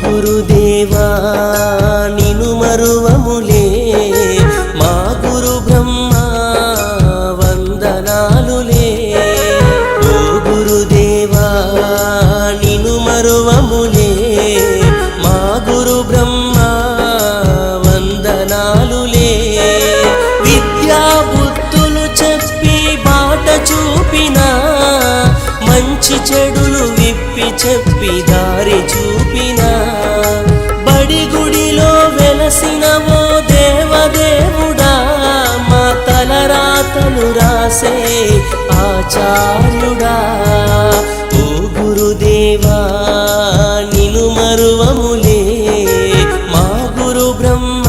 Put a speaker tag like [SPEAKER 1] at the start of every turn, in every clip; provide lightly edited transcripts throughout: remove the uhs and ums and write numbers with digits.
[SPEAKER 1] గురుదేవా నిను మరువములే మా గురు బ్రహ్మ వందనాలులే ఓ గురుదేవా నిను మరువములే మా గురు బ్రహ్మ వందనాలులే విద్యా బుద్ధులు చెప్పి బాట చూపినా మంచి చెడులు విప్పి చెప్పి దారి చూపినా బడి గుడిలో వెలసిన ఓ దేవదేవుడా మా తలరాతలు రాసే ఆచార్యుడా ఓ గురుదేవా నిను మరువములే మా గురు బ్రహ్మ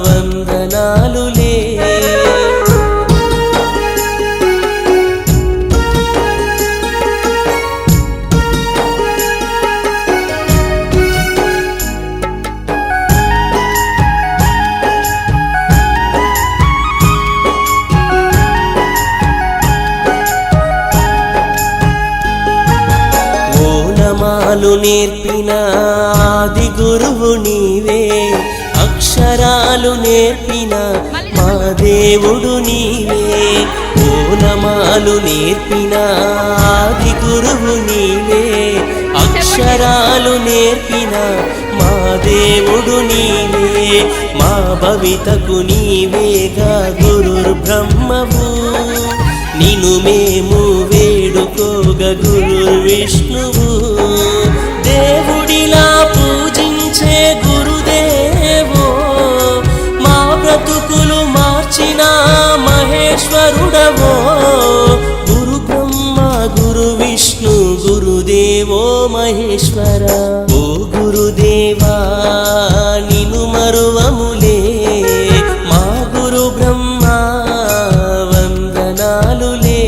[SPEAKER 1] వందనాలులే ఓనమాలు నేర్పిన ఆది గురువు నీవే అక్షరాలు నేర్పిన మా దేవుడు నీవే ఓనమాలు నేర్పిన ఆది గురువు నీవే అక్షరాలు నేర్పిన మా దేవుడు నీవే మా భవితకు నీవేగా గురు బ్రహ్మవు నిను మేము వేడుకోగ గురు విష్ణువు దేవుడిలా పూజించే గురుదేవో మా బ్రతుకులు మార్చిన మహేశ్వరుడవో గురు బ్రహ్మ గురు విష్ణు గురుదేవో మహేశ్వర ఓ గురుదేవా నిను మరువములే మా గురు బ్రహ్మ వందనాలులే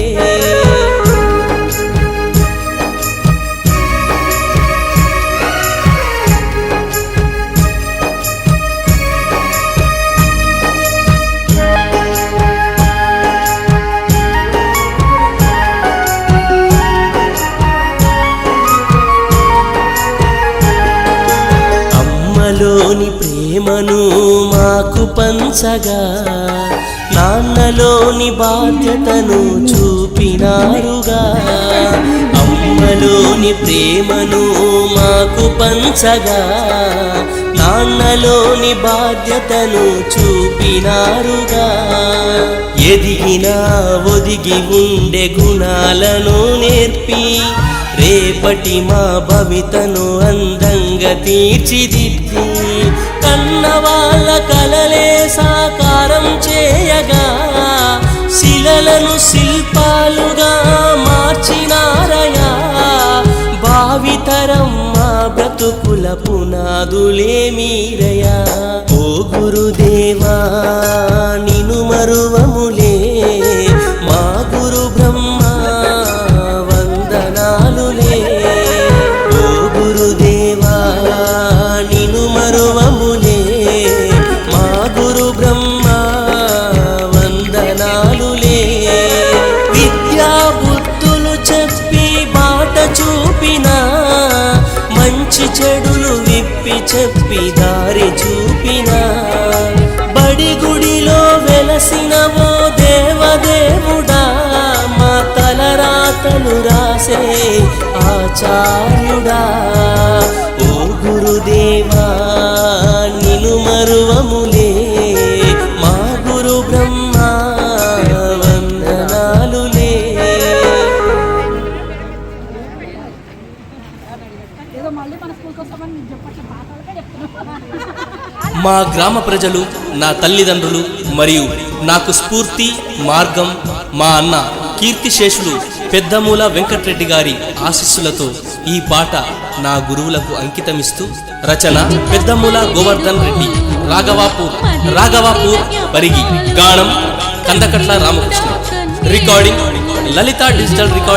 [SPEAKER 1] అమ్మలోని ప్రేమను మాకు పంచగా నాన్నలోని బాధ్యతను చూపినారుగా అమ్మలోని ప్రేమను మాకు పంచగా నాన్నలోని బాధ్యతను చూపినారుగా ఎదిగినా ఒదిగి ఉండే గుణాలను నేర్పి రేపటి మా భవితను అందంగా తీర్చిదిద్ది కన్నవాళ్ళ కలలే సాకారం చేయగా శిలలను శిల్పాలుగా మార్చినారయా భావితరం మా బ్రతుకుల పునాదులే మీరయా ఓ గురుదేవా నిను మరువములే మా గురు బ్రహ్మ వందనాలులే ఓ గురుదేవా నిను మరువములే మా గురు బ్రహ్మ వందనాలులే విద్యా బుద్ధులు చెప్పి బాట చూపినా మంచి చెడులు విప్పి చెప్పి దారి చూపినా బడి గుడిలో వెలసిన ఓ దేవదేవుడా మా తలరాతలు రాసే ఆచార్యుడా ఓ గురుదేవా నిను మరువములే మా గురు బ్రహ్మ వందనాలులే మా గ్రామ ప్రజలు నా తల్లిదండ్రులు మరియు నాకు స్ఫూర్తి మార్గం మా అన్న కీర్తిశేషులు పెద్దమూల వెంకటరెడ్డి గారి ఆశీస్సులతో ఈ పాట నా గురువులకు అంకితమిస్తూ రచన పెద్దమూల గోవర్ధన్ రెడ్డి రాఘవాపూర్ పరిగి గానం కందకట్ల రామకృష్ణ రికార్డింగ్ లలిత డిజిటల్ రికార్డింగ్